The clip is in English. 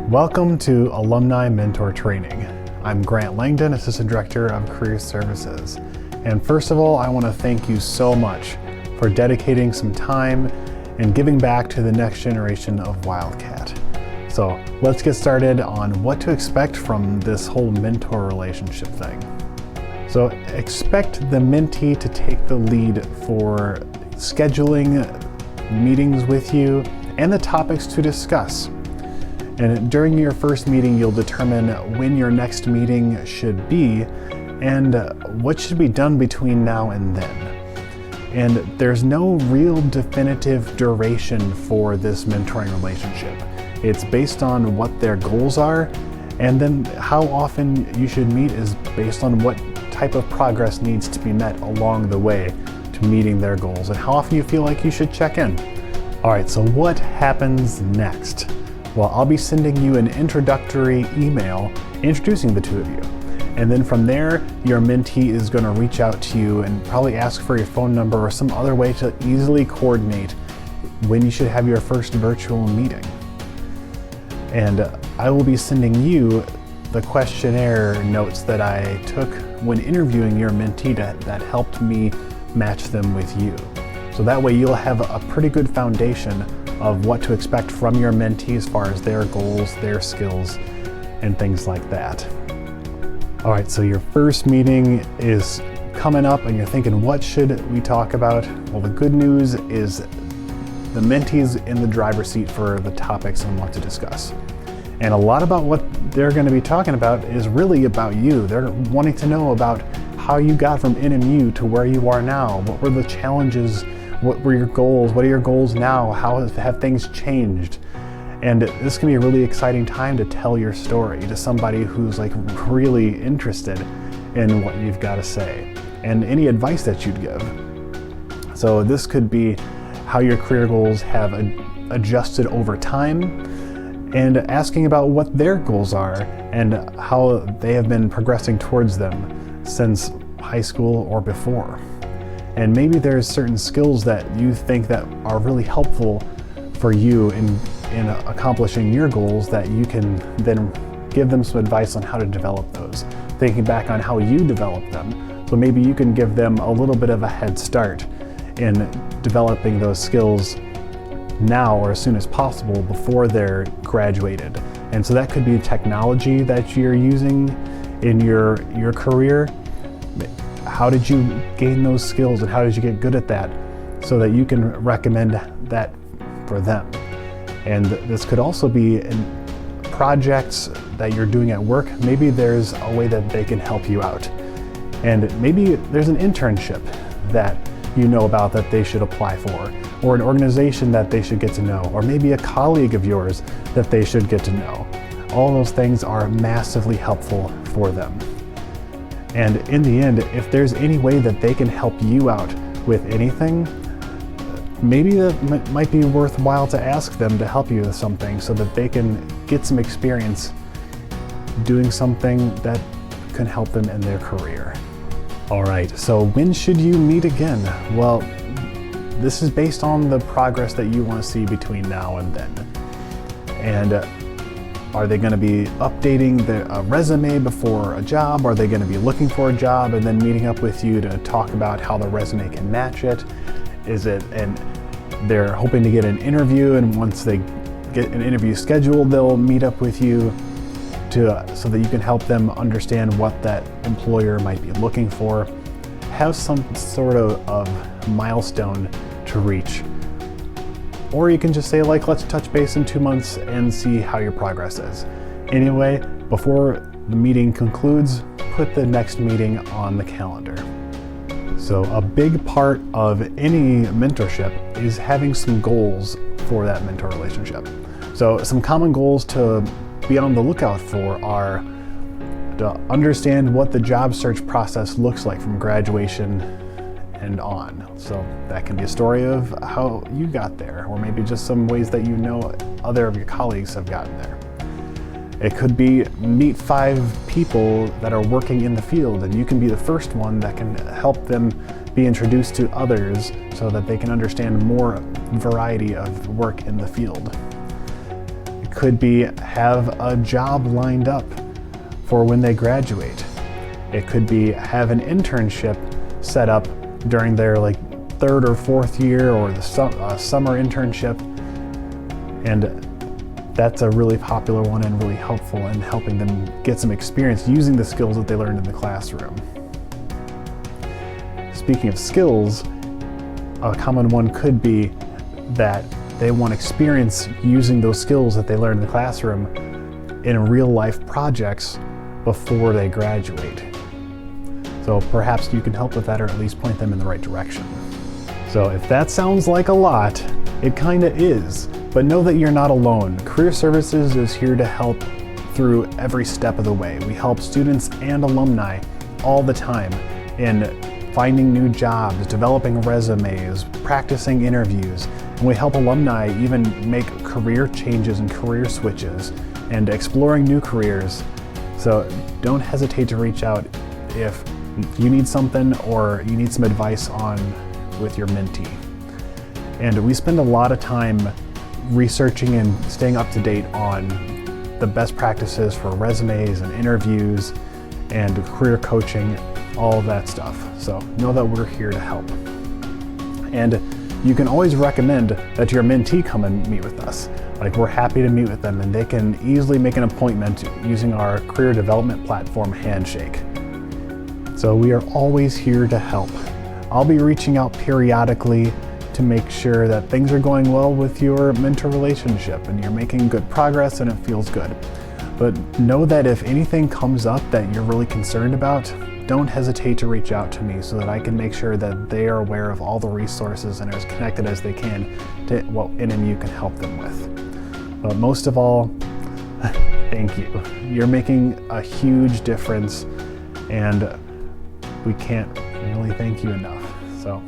Welcome to Alumni Mentor Training. I'm Grant Langdon, Assistant Director of Career Services. And first of all, I want to thank you so much for dedicating some time and giving back to the next generation of Wildcat. So let's get started on what to expect from this whole mentor relationship thing. So expect the mentee to take the lead for scheduling meetings with you and the topics to discuss. And during your first meeting, you'll determine when your next meeting should be and what should be done between now and then. And there's no real definitive duration for this mentoring relationship. It's based on what their goals are, and then how often you should meet is based on what type of progress needs to be met along the way to meeting their goals and how often you feel like you should check in. All right, so what happens next? Well, I'll be sending you an introductory email introducing the two of you. And then from there, your mentee is going to reach out to you and probably ask for your phone number or some other way to easily coordinate when you should have your first virtual meeting. And I will be sending you the questionnaire notes that I took when interviewing your mentee that helped me match them with you. So that way you'll have a pretty good foundation of what to expect from your mentee as far as their goals, their skills, and things like that. All right, so your first meeting is coming up and you're thinking, what should we talk about? Well, the good news is the mentee's in the driver's seat for the topics and what to discuss. And a lot about what they're going to be talking about is really about you. They're wanting to know about how you got from NMU to where you are now. What were the challenges? What were your goals? What are your goals now? How have things changed? And this can be a really exciting time to tell your story to somebody who's like really interested in what you've got to say and any advice that you'd give. So this could be how your career goals have adjusted over time and asking about what their goals are and how they have been progressing towards them since high school or before. And maybe there's certain skills that you think that are really helpful for you in accomplishing your goals that you can then give them some advice on how to develop those, thinking back on how you developed them. So maybe you can give them a little bit of a head start in developing those skills now or as soon as possible before they're graduated. And so that could be technology that you're using in your career. How did you gain those skills and how did you get good at that so that you can recommend that for them? And this could also be in projects that you're doing at work. Maybe there's a way that they can help you out. And maybe there's an internship that you know about that they should apply for, or an organization that they should get to know, or maybe a colleague of yours that they should get to know. All those things are massively helpful for them. And in the end, if there's any way that they can help you out with anything, maybe that might be worthwhile to ask them to help you with something so that they can get some experience doing something that can help them in their career. All right, so when should you meet again? Well, this is based on the progress that you want to see between now and then. And are they going to be updating their resume before a job? Are they going to be looking for a job and then meeting up with you to talk about how the resume can match it? And they're hoping to get an interview, and once they get an interview scheduled, they'll meet up with you so that you can help them understand what that employer might be looking for. Have some sort of milestone to reach. Or you can just say, like, let's touch base in 2 months and see how your progress is. Anyway, before the meeting concludes, put the next meeting on the calendar. So a big part of any mentorship is having some goals for that mentor relationship. So some common goals to be on the lookout for are to understand what the job search process looks like from graduation and on. So that can be a story of how you got there, or maybe just some ways that you know other of your colleagues have gotten there. It could be meet 5 people that are working in the field, and you can be the first one that can help them be introduced to others so that they can understand more variety of work in the field. It could be have a job lined up for when they graduate. It could be have an internship set up during their third or fourth year, or the summer internship. And that's a really popular one and really helpful in helping them get some experience using the skills that they learned in the classroom. Speaking of skills, a common one could be that they want experience using those skills that they learned in the classroom in real life projects before they graduate. So perhaps you can help with that, or at least point them in the right direction. So if that sounds like a lot, it kinda is, but know that you're not alone. Career Services is here to help through every step of the way. We help students and alumni all the time in finding new jobs, developing resumes, practicing interviews, and we help alumni even make career changes and career switches and exploring new careers. So don't hesitate to reach out if you need something or you need some advice with your mentee. And we spend a lot of time researching and staying up to date on the best practices for resumes and interviews and career coaching, all of that stuff. So know that we're here to help. And you can always recommend that your mentee come and meet with us. We're happy to meet with them, and they can easily make an appointment using our career development platform, Handshake. So we are always here to help. I'll be reaching out periodically to make sure that things are going well with your mentor relationship and you're making good progress and it feels good. But know that if anything comes up that you're really concerned about, don't hesitate to reach out to me so that I can make sure that they are aware of all the resources and are as connected as they can to what NMU can help them with. But most of all, thank you. You're making a huge difference, and we can't really thank you enough. So